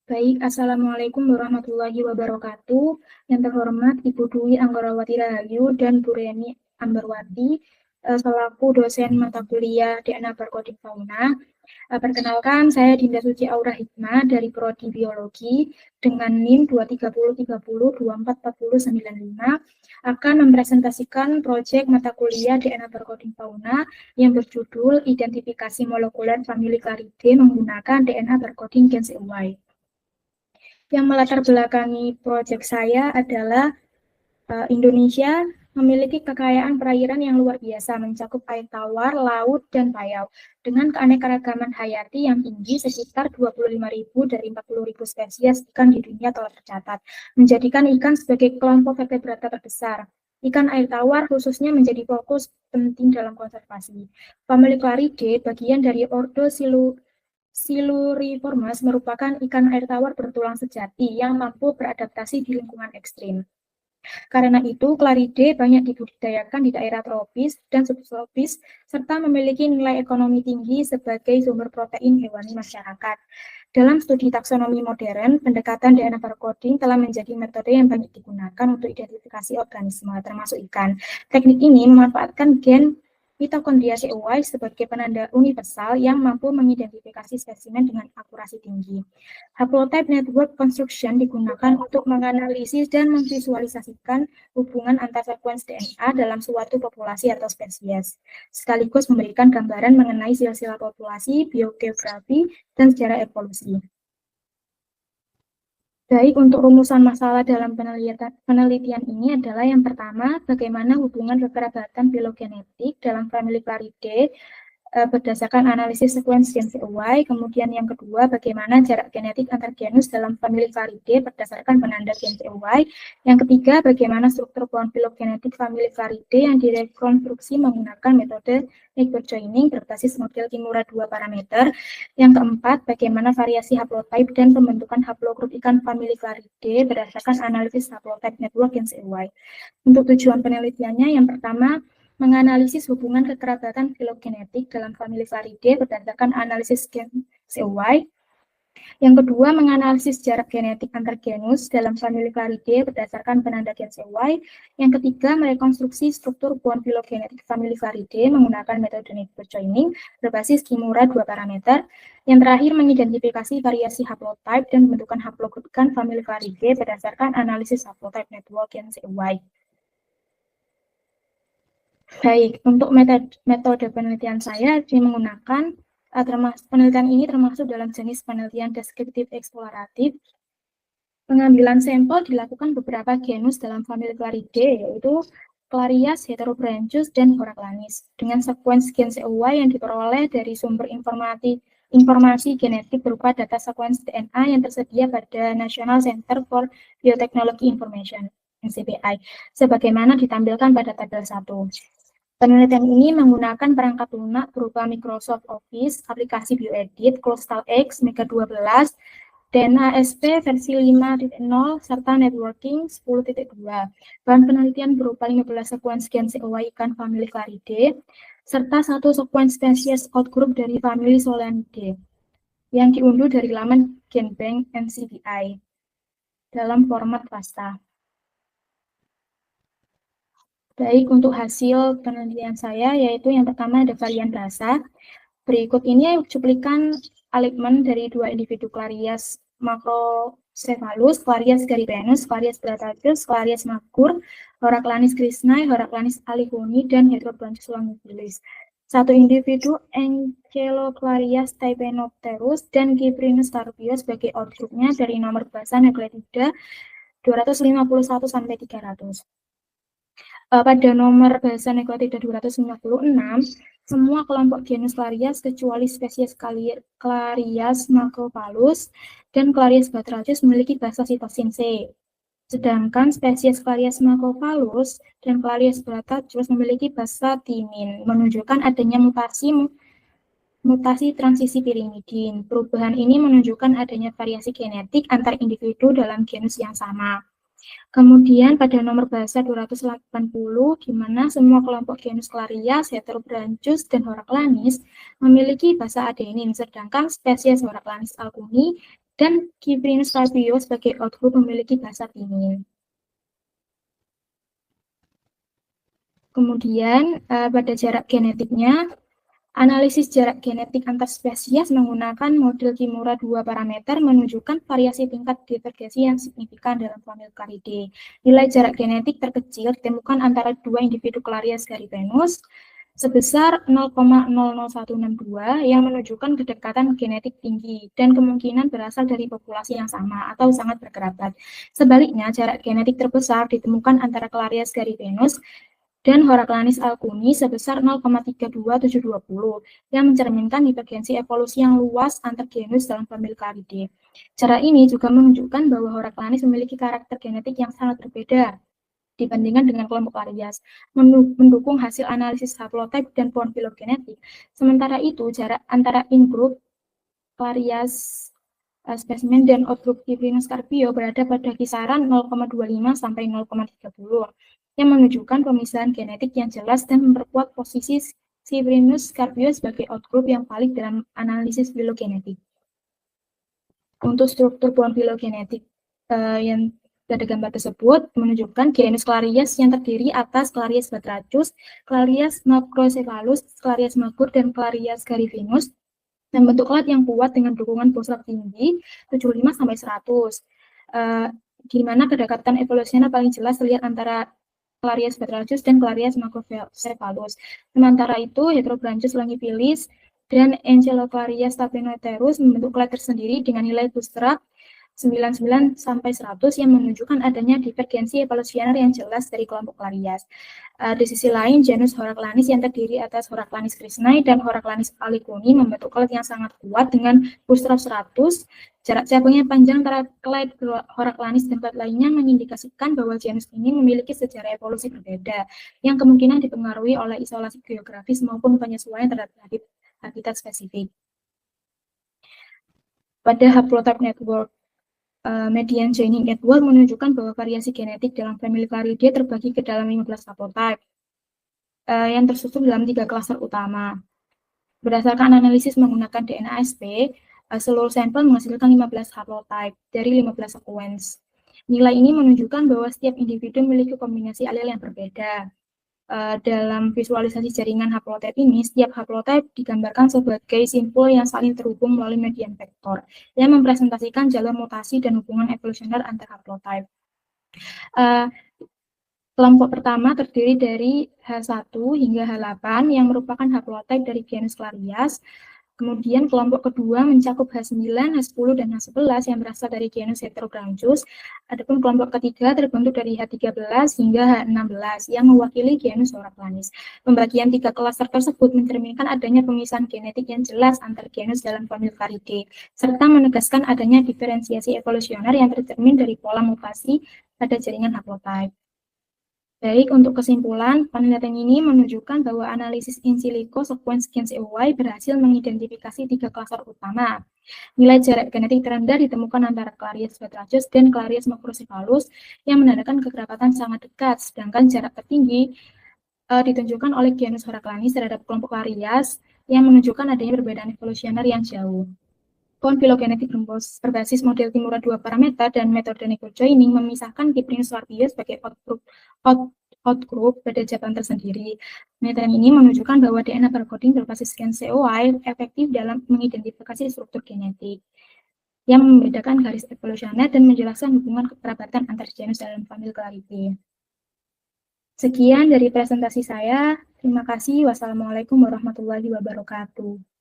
Baik, Assalamualaikum warahmatullahi wabarakatuh. Yang terhormat Ibu Dwi Anggorawati Rahayu dan Bu Reni Ambarwati, selaku dosen mata kuliah DNA Barcoding Fauna. Perkenalkan, saya Dinda Suci Aura Hikmah dari Prodi Biologi dengan NIM 23030244095 akan mempresentasikan proyek mata kuliah DNA Barcoding Fauna yang berjudul Identifikasi Molekuler Famili Claridae menggunakan DNA Barcoding Gen CY. Yang melatar belakangi proyek saya adalah Indonesia memiliki kekayaan perairan yang luar biasa, mencakup air tawar, laut, dan payau, dengan keanekaragaman hayati yang tinggi sekitar 25.000 dari 40.000 spesies ikan di dunia telah tercatat, menjadikan ikan sebagai kelompok vertebrata terbesar. Ikan air tawar khususnya menjadi fokus penting dalam konservasi. Famili Claridae, bagian dari ordo Siluriformes, merupakan ikan air tawar bertulang sejati yang mampu beradaptasi di lingkungan ekstrim. Karena itu, Claridae banyak dibudidayakan di daerah tropis dan subtropis, serta memiliki nilai ekonomi tinggi sebagai sumber protein hewani masyarakat. Dalam studi taksonomi modern, pendekatan DNA barcoding telah menjadi metode yang banyak digunakan untuk identifikasi organisme, termasuk ikan. Teknik ini memanfaatkan gen mitokondria CY sebagai penanda universal yang mampu mengidentifikasi spesimen dengan akurasi tinggi. Haplotype Network Construction digunakan untuk menganalisis dan memvisualisasikan hubungan antar sekuens DNA dalam suatu populasi atau spesies, sekaligus memberikan gambaran mengenai silsilah populasi, biogeografi, dan sejarah evolusi. Baik, untuk rumusan masalah dalam penelitian ini adalah yang pertama, bagaimana hubungan kekerabatan filogenetik dalam famili Claridae berdasarkan analisis sekuens gen CY. Kemudian yang kedua, bagaimana jarak genetik antar genus dalam famili Claridae berdasarkan penanda gen CY. Yang ketiga, bagaimana struktur pohon filogenetik famili Claridae yang direkonstruksi menggunakan metode network joining berbasis model Kimura 2 parameter. Yang keempat, bagaimana variasi haplotype dan pembentukan haplogrup ikan famili Claridae berdasarkan analisis haplotype network gen CY. Untuk tujuan penelitiannya, yang pertama, menganalisis hubungan kekerabatan filogenetik dalam famili Claridae berdasarkan analisis gen CY. Yang kedua, menganalisis jarak genetik antar genus dalam famili Claridae berdasarkan penanda gen CY. Yang ketiga, merekonstruksi struktur pohon filogenetik famili Claridae menggunakan metode network joining berbasis Kimura 2 parameter. Yang terakhir, mengidentifikasi variasi haplotype dan pembentukan haplogrup ikan famili Claridae berdasarkan analisis haplotype network gen CY. Baik, untuk metode penelitian saya menggunakan penelitian ini termasuk dalam jenis penelitian deskriptif eksploratif. Pengambilan sampel dilakukan beberapa genus dalam famili Claridae, yaitu Clarias, Heterobranchus, dan Horaclanis, dengan sekuens gen CY yang diperoleh dari sumber informasi genetik berupa data sekuens DNA yang tersedia pada National Center for Biotechnology Information, NCBI, sebagaimana ditampilkan pada tabel 1. Penelitian ini menggunakan perangkat lunak berupa Microsoft Office, aplikasi bioedit, CloudStalX, Mega 12, DNA SP versi 5.0, serta networking 10.2. Bahan penelitian berupa 15 sekuens gen CY ikan famili Claridae, serta 1 sekuens spesies outgroup dari famili Solanidae, yang diunduh dari laman GenBank NCBI dalam format FASTA. Baik, untuk hasil penelitian saya, yaitu yang pertama ada varian rasa. Berikut ini cuplikan alignment dari 2 individu Clarias macrocephalus, Clarias garipenus, Clarias bratatus, Clarias magur, Horaclanis krishnae, Horaclanis alihoni, dan Heterobranchus longivilis. 1 individu Encheloclarias typenopterus dan Gyprinus tarpius sebagai outgroupnya dari nomor basa Nucleatida 251-300. Pada nomor basa Nucleatida 256, semua kelompok genus Clarias kecuali spesies Clarias macrophalus dan Clarias batratus memiliki basa sitosin C. Sedangkan spesies Clarias macrophalus dan Clarias batratus memiliki basa timin, menunjukkan adanya mutasi transisi pirimidin. Perubahan ini menunjukkan adanya variasi genetik antar individu dalam genus yang sama. Kemudian pada nomor basa 280, di mana semua kelompok genus Clarias, Heterobranchus, dan Horaclanis memiliki basa adenin, sedangkan spesies Horaclanis alcuni dan Cyprinus carpio sebagai outgroup memiliki bahasa pingin. Kemudian pada jarak genetiknya, analisis jarak genetik antar spesies menggunakan model Kimura 2 parameter menunjukkan variasi tingkat divergensi yang signifikan dalam Formicariidae. Nilai jarak genetik terkecil ditemukan antara dua individu Clarias garipenus sebesar 0,00162 yang menunjukkan kedekatan genetik tinggi dan kemungkinan berasal dari populasi yang sama atau sangat berkerabat. Sebaliknya, jarak genetik terbesar ditemukan antara Clarias garipenus dan Horaclanis alcuni sebesar 0,32720 yang mencerminkan divergensi evolusi yang luas antar genus dalam Formicariidae. Cara ini juga menunjukkan bahwa Horaclanis memiliki karakter genetik yang sangat berbeda dibandingkan dengan kelompok Clarias, mendukung hasil analisis haplotype dan pohon filogenetik. Sementara itu, jarak antara in-group Clarias spesimen dan outgroup Cyprinus carpio berada pada kisaran 0,25 sampai 0,30 yang menunjukkan pemisahan genetik yang jelas dan memperkuat posisi Cyprinus carpio sebagai outgroup yang valid dalam analisis filogenetik. Untuk struktur pohon filogenetik yang pada gambar tersebut menunjukkan genus Clarias yang terdiri atas Clarias batrachus, Clarias macrocephalus, Clarias magur, dan Clarias garifinus dan bentuk klat yang kuat dengan dukungan boslap tinggi 75 sampai 100. Di mana kedekatan evolusioner paling jelas terlihat antara Clarias batrachus dan Clarias macrocephalus. Sementara itu, Heterobranchus longiphilis dan Enceloclarias tapinoterus membentuk klat tersendiri dengan nilai bootstrap 99 sampai 100 yang menunjukkan adanya divergensi evolusioner yang jelas dari kelompok Clarias. Di sisi lain, genus Horaclanis yang terdiri atas Horaclanis krishnae dan Horaclanis alcuni membentuk klat yang sangat kuat dengan bootstrap 100. Jarak cabangnya panjang antara klat Horaclanis dan klat lainnya mengindikasikan bahwa genus ini memiliki sejarah evolusi berbeda yang kemungkinan dipengaruhi oleh isolasi geografis maupun penyesuaian terhadap habitat spesifik. Pada haplotype network, median joining network menunjukkan bahwa variasi genetik dalam Formicariidae terbagi ke dalam 15 haplotype yang tersusun dalam 3 klaster utama. Berdasarkan analisis menggunakan DNA-SP, seluruh sampel menghasilkan 15 haplotype dari 15 sequence. Nilai ini menunjukkan bahwa setiap individu memiliki kombinasi alel yang berbeda. Dalam visualisasi jaringan haplotype ini, setiap haplotype digambarkan sebagai simpul yang saling terhubung melalui median vektor, yang mempresentasikan jalur mutasi dan hubungan evolusioner antar haplotype. Kelompok pertama terdiri dari H1 hingga H8 yang merupakan haplotype dari genus Clarias. Kemudian kelompok kedua mencakup H9, H10, dan H11 yang berasal dari genus Heterobranchus. Adapun kelompok ketiga terbentuk dari H13 hingga H16 yang mewakili genus Horaclanis. Pembagian 3 klaster tersebut mencerminkan adanya pemisahan genetik yang jelas antar genus dalam Formicariidae, serta menegaskan adanya diferensiasi evolusioner yang tercermin dari pola mutasi pada jaringan haplotype. Baik, untuk kesimpulan, penelitian ini menunjukkan bahwa analisis in silico sequence gens EY berhasil mengidentifikasi 3 klaster utama. Nilai jarak genetik terendah ditemukan antara Clarias batrachus dan Clarias macrocephalus yang menandakan kekerabatan sangat dekat, sedangkan jarak tertinggi ditunjukkan oleh genus Horaclanis terhadap kelompok Clarias yang menunjukkan adanya perbedaan evolusioner yang jauh. Pohon filogenetik berbasis model Kimura 2 parameter dan metode nickel joining memisahkan Cyprinus carpio sebagai outgroup pada jabatan tersendiri. Penelitian ini menunjukkan bahwa DNA barcoding berbasis gen COI efektif dalam mengidentifikasi struktur genetik yang membedakan garis evolusioner dan menjelaskan hubungan kekerabatan antar genus dalam Formicariidae. Sekian dari presentasi saya. Terima kasih. Wassalamualaikum warahmatullahi wabarakatuh.